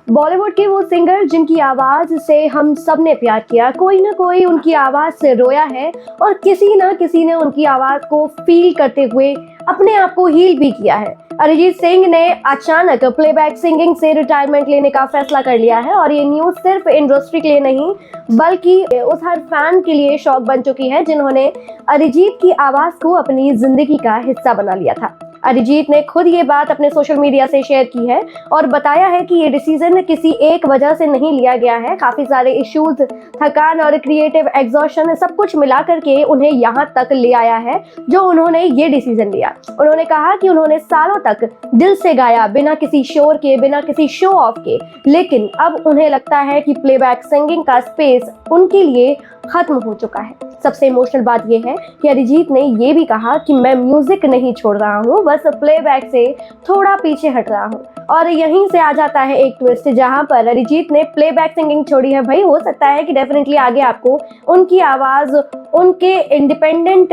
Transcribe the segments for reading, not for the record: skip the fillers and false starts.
बॉलीवुड के वो सिंगर जिनकी आवाज से हम सब ने प्यार किया, कोई ना कोई उनकी आवाज से रोया है और किसी ना किसी ने उनकी आवाज को फील करते हुए अपने आप को हील भी किया है। अरिजीत सिंह ने अचानक प्लेबैक सिंगिंग से रिटायरमेंट लेने का फैसला कर लिया है और ये न्यूज सिर्फ इंडस्ट्री के लिए नहीं बल्कि उस हर फैन के लिए शॉक बन चुकी है जिन्होंने अरिजीत की आवाज को अपनी जिंदगी का हिस्सा बना लिया था। अरिजीत ने खुद ये बात अपने सोशल मीडिया से शेयर की है और बताया है कि ये डिसीजन किसी एक वजह से नहीं लिया गया है। काफी सारे इश्यूज, थकान और क्रिएटिव एग्जॉशन सब कुछ मिला करके उन्हें यहाँ तक ले आया है जो उन्होंने ये डिसीजन लिया। उन्होंने कहा कि उन्होंने सालों तक दिल से गाया, बिना किसी शोर के, बिना किसी शो ऑफ के, लेकिन अब उन्हें लगता है कि प्लेबैक सिंगिंग का स्पेस उनके लिए खत्म हो चुका है। सबसे इमोशनल बात यह है कि अरिजीत ने यह भी कहा कि मैं म्यूजिक नहीं छोड़ रहा हूँ, बस प्लेबैक से थोड़ा पीछे हट रहा हूँ। और यहीं से आ जाता है एक ट्विस्ट जहां पर अरिजीत ने प्लेबैक सिंगिंग छोड़ी है। भाई हो सकता है कि डेफिनेटली आगे आपको उनकी आवाज उनके इंडिपेंडेंट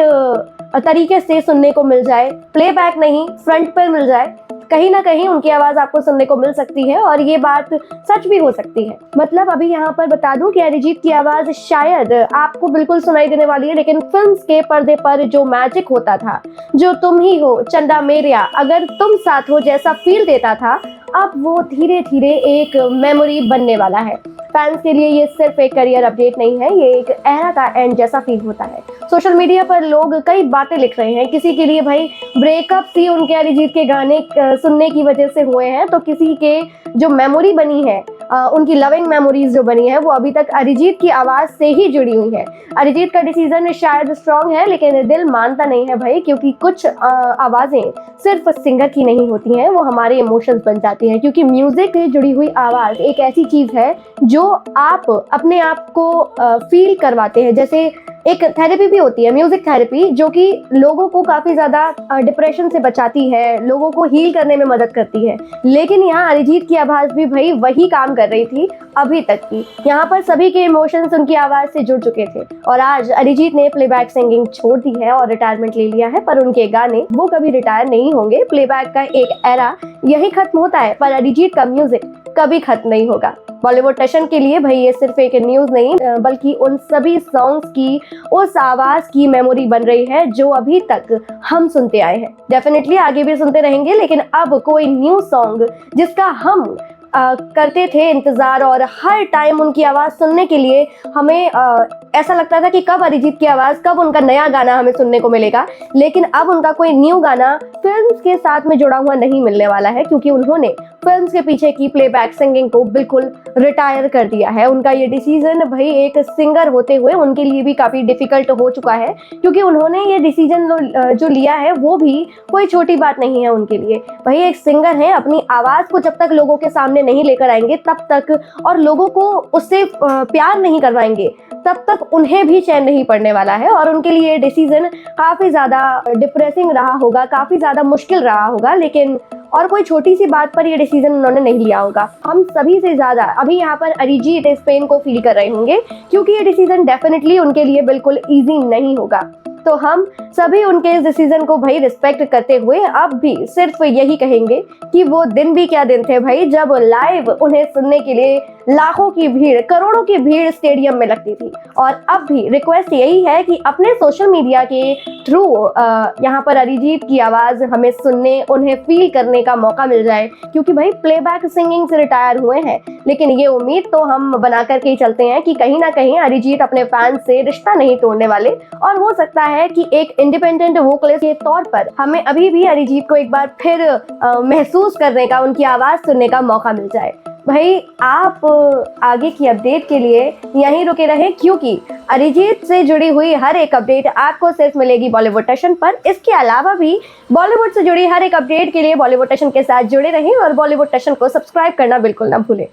तरीके से सुनने को मिल जाए, प्लेबैक नहीं फ्रंट पर मिल जाए, कहीं ना कहीं उनकी आवाज आपको सुनने को मिल सकती है और ये बात सच भी हो सकती है। मतलब अभी यहाँ पर बता दूं कि अरिजीत की आवाज शायद आपको बिल्कुल सुनाई देने वाली है, लेकिन फिल्म्स के पर्दे पर जो मैजिक होता था, जो तुम ही हो, चंदा मेरेया, अगर तुम साथ हो जैसा फील देता था, अब वो धीरे धीरे एक मेमोरी बनने वाला है। फैंस के लिए ये सिर्फ एक करियर अपडेट नहीं है, ये एक एरा का एंड जैसा फील होता है। सोशल मीडिया पर लोग कई बातें लिख रहे हैं, किसी के लिए भाई ब्रेकअप ही उनके अरिजीत के गाने सुनने की वजह से हुए हैं, तो किसी के जो मेमोरी बनी है, उनकी लविंग मेमोरीज जो बनी है वो अभी तक अरिजीत की आवाज से ही जुड़ी हुई है। अरिजीत का डिसीजन शायद स्ट्रांग है लेकिन दिल मानता नहीं है भाई, क्योंकि कुछ आवाजें सिर्फ सिंगर की नहीं होती हैं, वो हमारे इमोशंस बन जाती हैं। क्योंकि म्यूजिक से जुड़ी हुई आवाज एक ऐसी चीज है जो आप अपने आप को फील करवाते हैं। जैसे एक थेरेपी भी होती है, म्यूजिक थेरेपी, जो कि लोगों को काफी ज्यादा डिप्रेशन से बचाती है, लोगों को हील करने में मदद करती है। लेकिन यहाँ अरिजीत की आवाज भी भाई वही काम कर रही थी अभी तक की। यहाँ पर सभी के इमोशंस उनकी आवाज से जुड़ चुके थे और आज अरिजीत ने प्लेबैक सिंगिंग छोड़ दी है और रिटायरमेंट ले लिया है, पर उनके गाने वो कभी रिटायर नहीं होंगे। प्लेबैक का एक एरा यही खत्म होता है, पर अरिजीत का म्यूजिक कभी खत्म नहीं होगा। बॉलीवुड टशन के लिए भाई ये सिर्फ एक न्यूज नहीं बल्कि उन सभी सॉन्ग्स की, उस आवाज की मेमोरी बन रही है जो अभी तक हम सुनते आए हैं। डेफिनेटली आगे भी सुनते रहेंगे, लेकिन अब कोई न्यू सॉन्ग जिसका हम करते थे इंतजार और हर टाइम उनकी आवाज सुनने के लिए हमें ऐसा लगता था कि कब अरिजीत की आवाज, कब उनका नया गाना हमें सुनने को मिलेगा। लेकिन अब उनका कोई न्यू गाना फिल्म्स के साथ में जुड़ा हुआ नहीं मिलने वाला है, क्योंकि उन्होंने फिल्म्स के पीछे की प्लेबैक सिंगिंग को बिल्कुल रिटायर कर दिया है। उनका ये डिसीजन भाई एक सिंगर होते हुए उनके लिए भी काफी डिफिकल्ट हो चुका है, क्योंकि उन्होंने ये डिसीजन जो लिया है वो भी कोई छोटी बात नहीं है उनके लिए। भाई एक सिंगर है, अपनी आवाज को जब तक लोगों के सामने नहीं लेकर आएंगे तब तक, और लोगों को उससे प्यार नहीं करवाएंगे तब तक उन्हें भी चैन नहीं पड़ने वाला है। और उनके लिए डिसीजन काफी ज्यादा डिप्रेसिंग रहा होगा, काफी ज्यादा मुश्किल रहा होगा, लेकिन और कोई छोटी सी बात पर ये डिसीजन उन्होंने नहीं लिया होगा। हम सभी से ज्यादा अभी यहाँ पर अरिजीत इस पेन को फील कर रहे होंगे, क्योंकि ये डिसीजन डेफिनेटली उनके लिए बिल्कुल इजी नहीं होगा। तो हम सभी उनके इस डिसीजन को भाई रिस्पेक्ट करते हुए अब भी सिर्फ यही कहेंगे कि वो दिन भी क्या दिन थे भाई, जब लाइव उन्हें सुनने के लिए लाखों की भीड़, करोड़ों की भीड़ स्टेडियम में लगती थी। और अब भी रिक्वेस्ट यही है कि अपने सोशल मीडिया के थ्रू यहाँ पर अरिजीत की आवाज हमें सुनने, उन्हें फील करने का मौका मिल जाए, क्योंकि भाई प्लेबैक सिंगिंग से रिटायर हुए हैं, लेकिन ये उम्मीद तो हम बना करके ही चलते हैं कि कहीं ना कहीं अरिजीत अपने फैंस से रिश्ता नहीं तोड़ने वाले। और हो सकता है कि एक इंडिपेंडेंट वोकलिस्ट के तौर पर हमें अभी भी अरिजीत को एक बार फिर महसूस करने का, उनकी आवाज सुनने का मौका मिल जाए। भाई आप आगे की अपडेट के लिए यहीं रुके रहें, क्योंकि अरिजीत से जुड़ी हुई हर एक अपडेट आपको सिर्फ मिलेगी बॉलीवुड टशन पर। इसके अलावा भी बॉलीवुड से जुड़ी हर एक अपडेट के लिए बॉलीवुड टशन के साथ जुड़े रहें और बॉलीवुड टशन को सब्सक्राइब करना बिल्कुल ना भूलें।